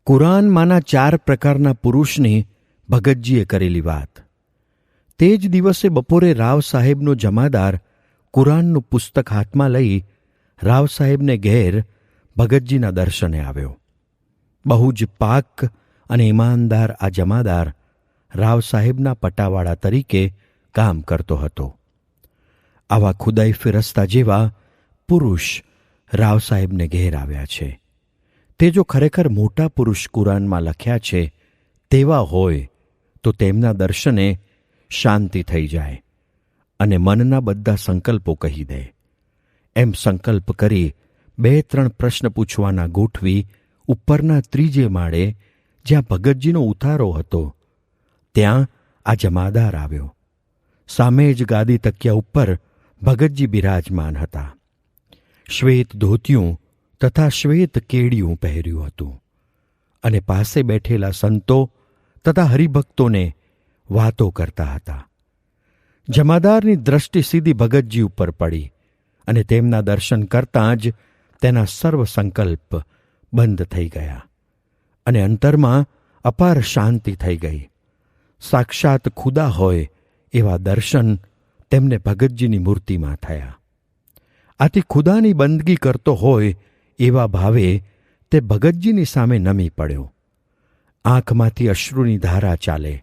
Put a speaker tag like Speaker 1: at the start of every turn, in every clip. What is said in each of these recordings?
Speaker 1: કુરાનમાંના 4 પ્રકારના પુરુષની ભગતજીએ કરેલી વાત. તે જ દિવસે બપોરે રાવ સાહેબનો જમાદાર કુરાનનું પુસ્તક હાથમાં લઈ રાવ સાહેબને ઘેર ભગતજીના દર્શને આવ્યો. બહુ જ પાક અને ઈમાનદાર આ જમાદાર રાવ સાહેબના પટાવાળા તરીકે કામ કરતો હતો. આવા ખુદાઈ ફિરસ્તા જેવા પુરુષ રાવ સાહેબને ઘેર આવ્યા છે. તે જો ખરેખર મોટા પુરુષ કુરાનમાં લખ્યા છે તેવા હોય તો તેમના દર્શને શાંતિ થઈ જાય અને મનના બધા સંકલ્પો કહી દે. એમ સંકલ્પ કરી 2-3 પ્રશ્ન પૂછવાના ગોઠવી ઉપરના 3જે માળે જ્યાં ભગતજીનો ઉતારો હતો ત્યાં આ જમાદાર આવ્યો. સામે જ ગાદી તકિયા ઉપર ભગતજી બિરાજમાન હતા. શ્વેત ધોતિયું તથા શ્વેત કેડિયું પહેર્યું હતું અને પાસે બેઠેલા સંતો તથા હરિભક્તોને વાતો કરતા હતા. જમાદારની દ્રષ્ટિ સીધી ભગતજી ઉપર પડી અને તેમના દર્શન કરતાં જ તેના સર્વ સંકલ્પ બંધ થઈ ગયા અને અંતરમાં અપાર શાંતિ થઈ ગઈ. સાક્ષાત ખુદા હોય એવા દર્શન તેમને ભગતજીની મૂર્તિમાં થયા. આથી ખુદાની બંદગી કરતો હોય એવા ભાવે તે ભગતજીની સામે નમી પડ્યો. આંખમાંથી અશ્રુની ધારા ચાલે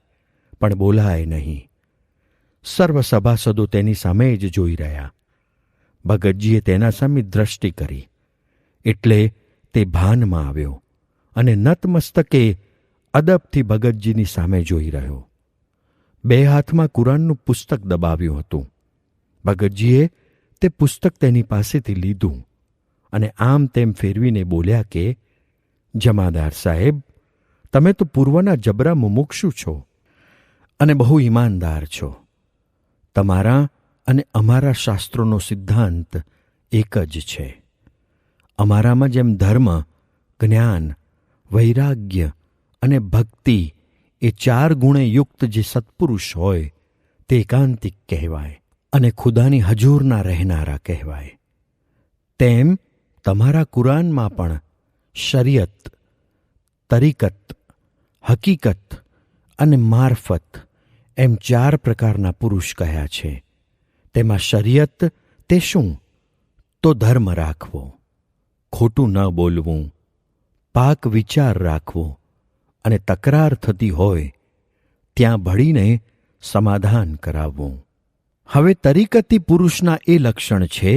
Speaker 1: પણ બોલાય નહીં. સર્વ સભાસદો તેની સામે જ જોઈ રહ્યા. ભગતજીએ તેના સામે દ્રષ્ટિ કરી એટલે તે ભાનમાં આવ્યો અને નતમસ્તકે અદબથી ભગતજીની સામે જોઈ રહ્યો. 2 હાથમાં કુરાનનું પુસ્તક દબાવ્યું હતું. ભગતજીએ તે પુસ્તક તેની પાસેથી લીધું અને આમ તેમ ફેરવીને બોલ્યા કે, જમાદાર સાહેબ, તમે તો પૂર્વના જબરા મુમુક્ષુ છો અને બહુ ઈમાનદાર છો. તમારા અને અમારા શાસ્ત્રોનો સિદ્ધાંત એક જ છે. અમારામાં જેમ ધર્મ, જ્ઞાન, વૈરાગ્ય અને ભક્તિ એ 4 ગુણે યુક્ત જે સત્પુરુષ હોય તે એકાંતિક કહેવાય અને ખુદાની હજૂરના રહેનારા કહેવાય, તેમ તમારા કુરાનમાં પણ શરીયત, તરીકત, હકીકત અને મારફત એમ 4 પ્રકારના પુરુષ કહ્યા છે. તેમાં શરીયત તે શું? તો ધર્મ રાખવો, ખોટું ન બોલવું, પાક વિચાર રાખવો અને તકરાર થતી હોય ત્યાં ભળીને સમાધાન કરાવવું. હવે તરીકતી પુરુષના એ લક્ષણ છે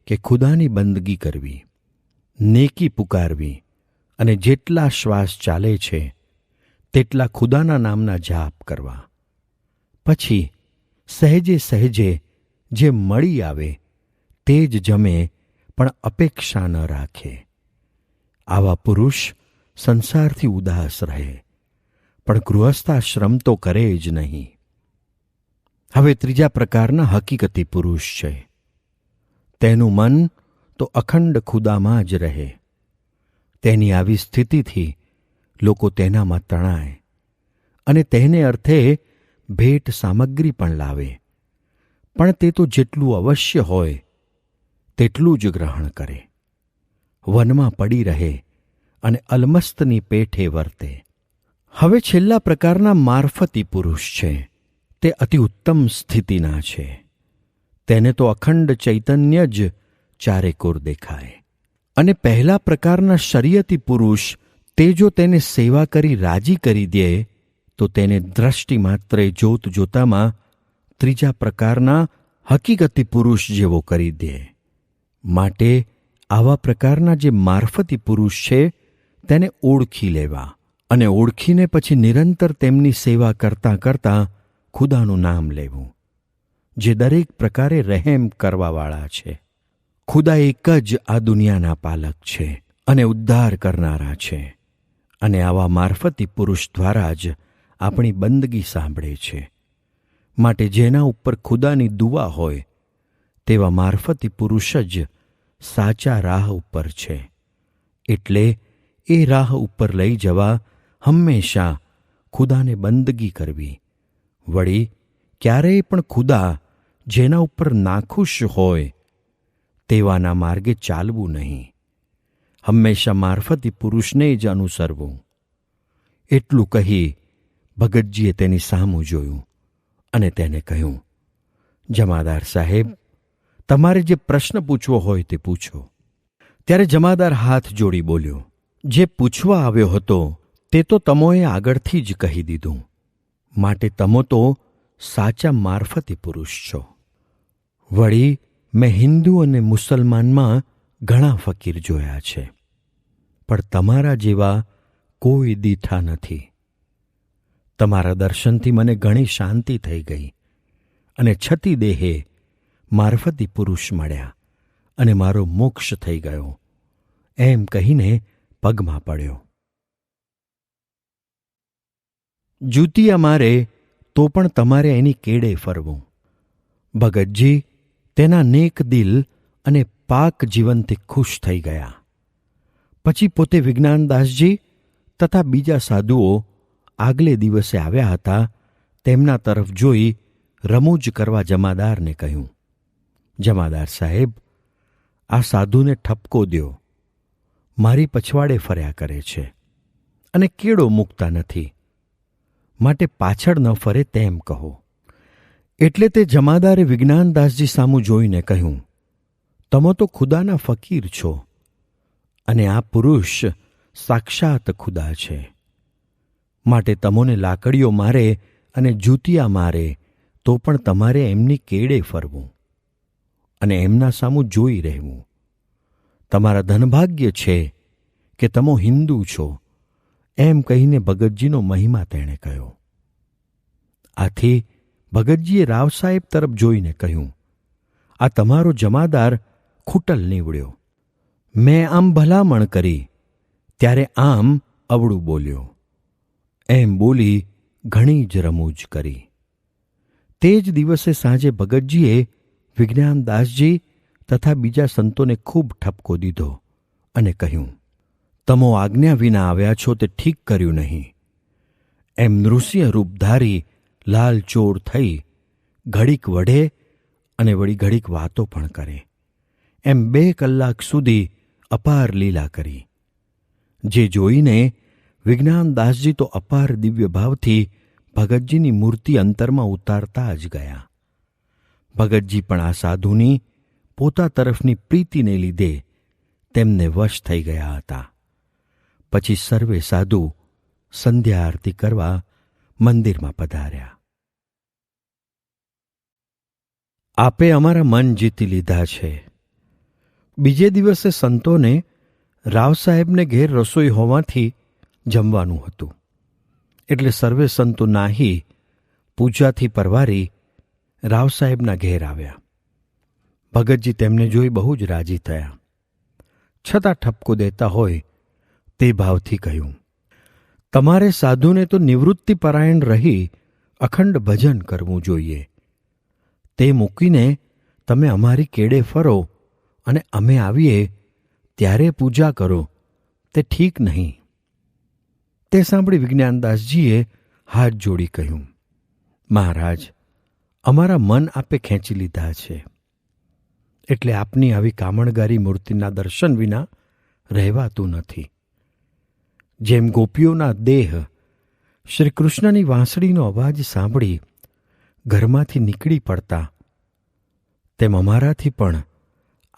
Speaker 1: કે ખુદાની બંદગી કરવી, નેકી પુકારવી અને જેટલા શ્વાસ ચાલે છે તેટલા ખુદાના નામના જાપ કરવા. પછી સહેજે સહેજે જે મળી આવે તે જ જમે પણ અપેક્ષા ન રાખે. આવા પુરુષ સંસારથી ઉદાસ રહે પણ ગૃહસ્થાશ્રમ તો કરે જ નહીં. હવે 3જા પ્રકારના હકીકતી પુરુષ છે. તેનું મન તો અખંડ ખુદામાં જ રહે. તેની આવી સ્થિતિથી લોકો તેનામાં તણાય અને તેને અર્થે ભેટ સામગ્રી પણ લાવે, પણ તે તો જેટલું અવશ્ય હોય તેટલું જ ગ્રહણ કરે. વનમાં પડી રહે અને અલમસ્તની પેઠે વર્તે. હવે છેલ્લા પ્રકારના મારફતી પુરુષ છે. તે અતિ ઉત્તમ સ્થિતિના છે. તેને તો અખંડ ચૈતન્ય જ ચારેકોર દેખાય. અને પહેલા પ્રકારના શરીયતી પુરુષ તે જો તેને સેવા કરી રાજી કરી દે તો તેને દ્રષ્ટિ માત્રે જોત જોતામાં 3જા પ્રકારના હકીકતી પુરુષ જેવો કરી દે. માટે આવા પ્રકારના જે મારફતી પુરુષ છે તેને ઓળખી લેવા અને ઓળખીને પછી નિરંતર તેમની સેવા કરતાં કરતાં ખુદાનું નામ લેવું, જે દરેક પ્રકારે રહેમ કરવાવાળા છે. ખુદા એક જ આ દુનિયાના પાલક છે અને ઉદ્ધાર કરનારા છે અને આવા મારફતી પુરુષ દ્વારા જ આપણી બંદગી સાંભળે છે. માટે જેના ઉપર ખુદાની દુઆ હોય તેવા મારફતી પુરુષ જ સાચા રાહ ઉપર છે. એટલે એ રાહ ઉપર લઈ જવા હંમેશા ખુદાને બંદગી કરવી. વળી ક્યારેય પણ ખુદા જેના ઉપર નાખુશ હોય તેવાના માર્ગે ચાલવું નહીં. હંમેશા મારફતી પુરુષને જ અનુસરવું. એટલું કહી ભગતજીએ તેની સામું જોયું અને તેને કહ્યું, જમાદાર સાહેબ, તમારે જે પ્રશ્ન પૂછવો હોય તે પૂછો. ત્યારે જમાદાર હાથ જોડી બોલ્યો, જે પૂછવા આવ્યો હતો તે તો તમોએ આગળથી જ કહી દીધું, માટે તમો તો સાચા મારફતી પુરુષ છો. વળી મેં હિન્દુ અને મુસલમાનમાં ઘણા ફકીર જોયા છે, પણ તમારા જેવા કોઈ દીઠા નથી. તમારા દર્શનથી મને ઘણી શાંતિ થઈ ગઈ અને છતી દેહે મારફતી પુરુષ મળ્યા અને મારો મોક્ષ થઈ ગયો, એમ કહીને પગમાં પડ્યો. જૂતિયા મારે તો પણ તમારે એની કેડે ફરવું. ભગતજી તેના નેક દિલ અને પાક જીવનથી ખુશ થઈ ગયા. પછી પોતે વિજ્ઞાનદાસજી તથા બીજા સાધુઓ આગલે દિવસે આવ્યા હતા તેમના તરફ જોઈ રમૂજ કરવા જમાદારને કહ્યું, જમાદાર સાહેબ, આ સાધુને ઠપકો દ્યો. મારી પછવાડે ફર્યા કરે છે અને કેળો મૂકતા નથી, માટે પાછળ ન ફરે તેમ કહો. એટલે તે જમાદારે વિજ્ઞાનદાસજી સામું જોઈને કહ્યું, તમે તો ખુદાના ફકીર છો અને આ પુરુષ સાક્ષાત ખુદા છે, માટે તમોને લાકડીઓ મારે અને જૂતિયા મારે તો પણ તમારે એમની કેડે ફરવું અને એમના સામું જોઈ રહેવું. તમારા ધનભાગ્ય છે કે તમો હિન્દુ છો, એમ કહીને ભગતજીનો મહિમા તેણે કહ્યો. આથી ભગતજીએ રાવ સાહેબ તરફ જોઈને કહ્યું, આ તમારો જમાદાર ખૂટલ નીવડ્યો. મેં આમ ભલામણ કરી ત્યારે આમ અવળું બોલ્યો, એમ બોલી ઘણી જ રમૂજ કરી. તે જ દિવસે સાંજે ભગતજીએ વિજ્ઞાનદાસજી તથા બીજા સંતોને ખૂબ ઠપકો દીધો અને કહ્યું, તમો આજ્ઞા વિના આવ્યા છો તે ઠીક કર્યું નહીં. એમ નૃસિંહ રૂપ ધારી લાલચોર થઈ ઘડીક વઢે અને વળી ઘડીક વાતો પણ કરે, એમ 2 કલાક સુધી અપાર લીલા કરી. જે જોઈને વિજ્ઞાનદાસજી તો અપાર દિવ્ય ભાવથી ભગતજીની મૂર્તિ અંતરમાં ઉતારતા જ ગયા. ભગતજી પણ આ સાધુની પોતા તરફની પ્રીતિને લીધે તેમને વશ થઈ ગયા હતા. પછી સર્વે સાધુ સંધ્યા આરતી કરવા મંદિરમાં પધાર્યા. આપે અમારા મન જીતી લીધા છે. બીજે દિવસે સંતોને રાવ સાહેબને ઘેર રસોઈ હોવાથી જમવાનું હતું, એટલે સર્વે સંતો નાહી પૂજાથી પરવારી રાવ સાહેબના ઘેર આવ્યા. ભગતજી તેમને જોઈ બહુ જ રાજી થયા, છતાં ઠપકો દેતા હોય તે ભાવથી કહ્યું, તમારે સાધુને તો નિવૃત્તિપરાયણ રહી અખંડ ભજન કરવું જોઈએ. તે મૂકીને તમે અમારી કેડે ફરો અને અમે આવીએ ત્યારે પૂજા કરો તે ઠીક નહીં. તે સાંભળી વિજ્ઞાનદાસજીએ હાથ જોડી કહ્યું, મહારાજ, અમારા મન આપે ખેંચી લીધા છે, એટલે આપની આવી કામણગારી મૂર્તિના દર્શન વિના રહેવાતું નથી. જેમ ગોપીઓના દેહ શ્રી કૃષ્ણની વાંસળીનો અવાજ સાંભળી ઘરમાંથી નીકળી પડતા, તેમ અમારાથી પણ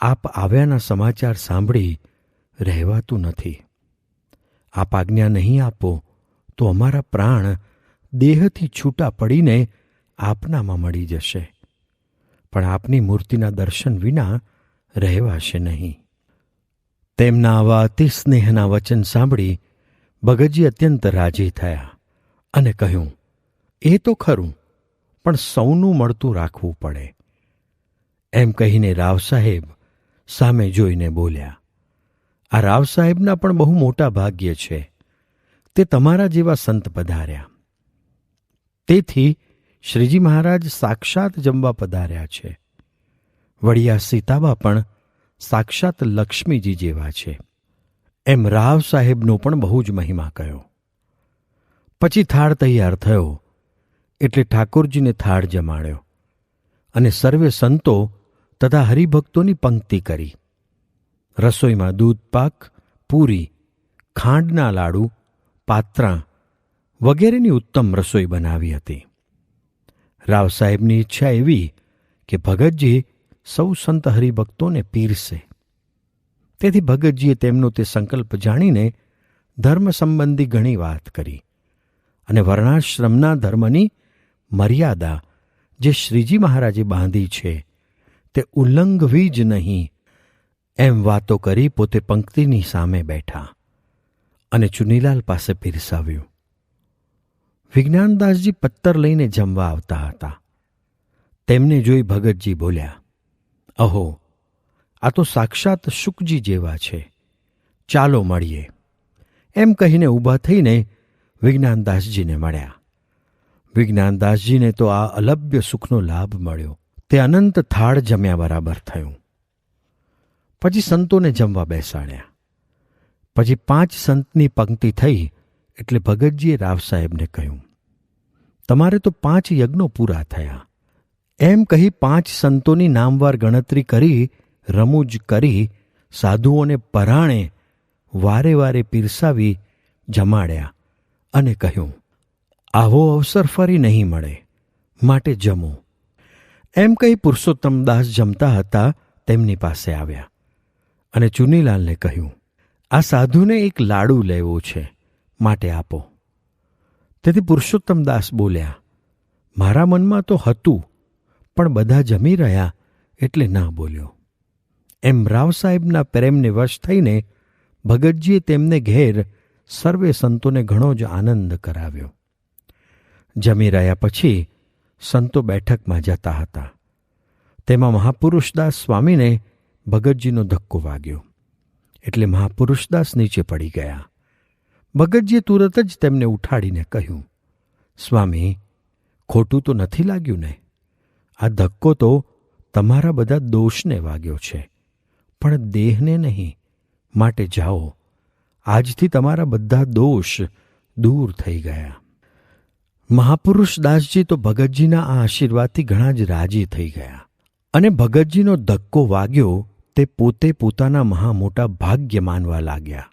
Speaker 1: આપ આવ્યાના સમાચાર સાંભળી રહેવાતું નથી. આપ આજ્ઞા નહીં આપો તો અમારા પ્રાણ દેહથી છૂટા પડીને આપનામાં મળી જશે, પણ આપની મૂર્તિના દર્શન વિના રહેવાશે નહીં. તેમના આવા અતિ સ્નેહના વચન સાંભળી ભગતજી અત્યંત રાજી થયા અને કહ્યું, એ તો ખરું, પણ સૌનું મળતું રાખવું પડે. એમ કહીને રાવ સાહેબ સામે જોઈને બોલ્યા, આ રાવ સાહેબના પણ બહુ મોટા ભાગ્ય છે, તે તમારા જેવા સંત પધાર્યા. તેથી શ્રીજી મહારાજ સાક્ષાત જમવા પધાર્યા છે. વળી આ સીતાબા પણ સાક્ષાત લક્ષ્મીજી જેવા છે. એમ રાવ સાહેબનો પણ બહુ જ મહિમા કહ્યો. પછી થાળ તૈયાર થયો એટલે ઠાકોરજીને થાળ જમાડ્યો અને સર્વે સંતો તથા હરિભક્તોની પંક્તિ કરી. રસોઈમાં દૂધપાક, પૂરી, ખાંડના લાડુ, પાત્રાં વગેરેની ઉત્તમ રસોઈ બનાવી હતી. રાવ સાહેબની ઈચ્છા એવી કે ભગતજી સૌ સંત હરિભક્તોને પીરસે. તેથી ભગતજીએ તેમનો તે સંકલ્પ જાણીને ધર્મ સંબંધી ઘણી વાત કરી અને વર્ણાશ્રમના ધર્મની મર્યાદા જે શ્રીજી મહારાજે બાંધી છે તે ઉલ્લંઘવી જ નહીં એમ વાતો કરી પોતે પંક્તિની સામે બેઠા અને ચુનીલાલ પાસે પીરસાવ્યું. વિજ્ઞાનદાસજી પત્તર લઈને જમવા આવતા હતા. તેમને જોઈ ભગતજી બોલ્યા, અહો, આ તો સાક્ષાત શુકજી જેવા છે, ચાલો મળીએ. એમ કહીને ઊભા થઈને વિજ્ઞાનદાસજીને મળ્યા. વિજ્ઞાનદાસજીને તો આ અલભ્ય સુખનો લાભ મળ્યો. તે અનંત થાળ જમ્યા બરાબર થયું. પછી સંતોને જમવા બેસાડ્યા. પછી 5 સંતની પંક્તિ થઈ એટલે ભગતજીએ રાવ સાહેબને કહ્યું, તમારે તો 5 યજ્ઞો પૂરા થયા. એમ કહી 5 સંતોની નામવાર ગણતરી કરી રમૂજ કરી સાધુઓને પરાણે વારે વારે પીરસાવી જમાડ્યા અને કહ્યું, આવો અવસર ફરી નહીં મળે, માટે જમો. એમ કહી પુરુષોત્તમદાસ જમતા હતા તેમની પાસે આવ્યા અને ચુનીલાલને કહ્યું, આ સાધુને એક લાડુ લેવો છે, માટે આપો. તેથી પુરુષોત્તમદાસ બોલ્યા, મારા મનમાં તો હતું, પણ બધા જમી રહ્યા એટલે ના બોલ્યો. એમ રાવ સાહેબના પ્રેમને વશ થઈને ભગતજીએ તેમને ઘેર સર્વે સંતોને ઘણો જ આનંદ કરાવ્યો. જમી રહ્યા પછી સંતો બેઠકમાં જતા હતા. તેમાં મહાપુરુષદાસ સ્વામીને ભગતજીનો ધક્કો વાગ્યો એટલે મહાપુરુષદાસ નીચે પડી ગયા. ભગતજીએ તુરત જ તેમને ઉઠાડીને કહ્યું, સ્વામી, ખોટું તો નથી લાગ્યું ને? આ ધક્કો તો તમારા બધા દોષને વાગ્યો છે, પણ દેહને નહીં, માટે જાઓ. આજથી તમારા બધા દોષ દૂર થઈ ગયા. મહાપુરુષદાસજી તો ભગતજીના આ આશીર્વાદથી ઘણા જ રાજી થઈ ગયા અને ભગતજીનો ધક્કો વાગ્યો તે પોતે પોતાના મહા મોટા ભાગ્ય માનવા લાગ્યા.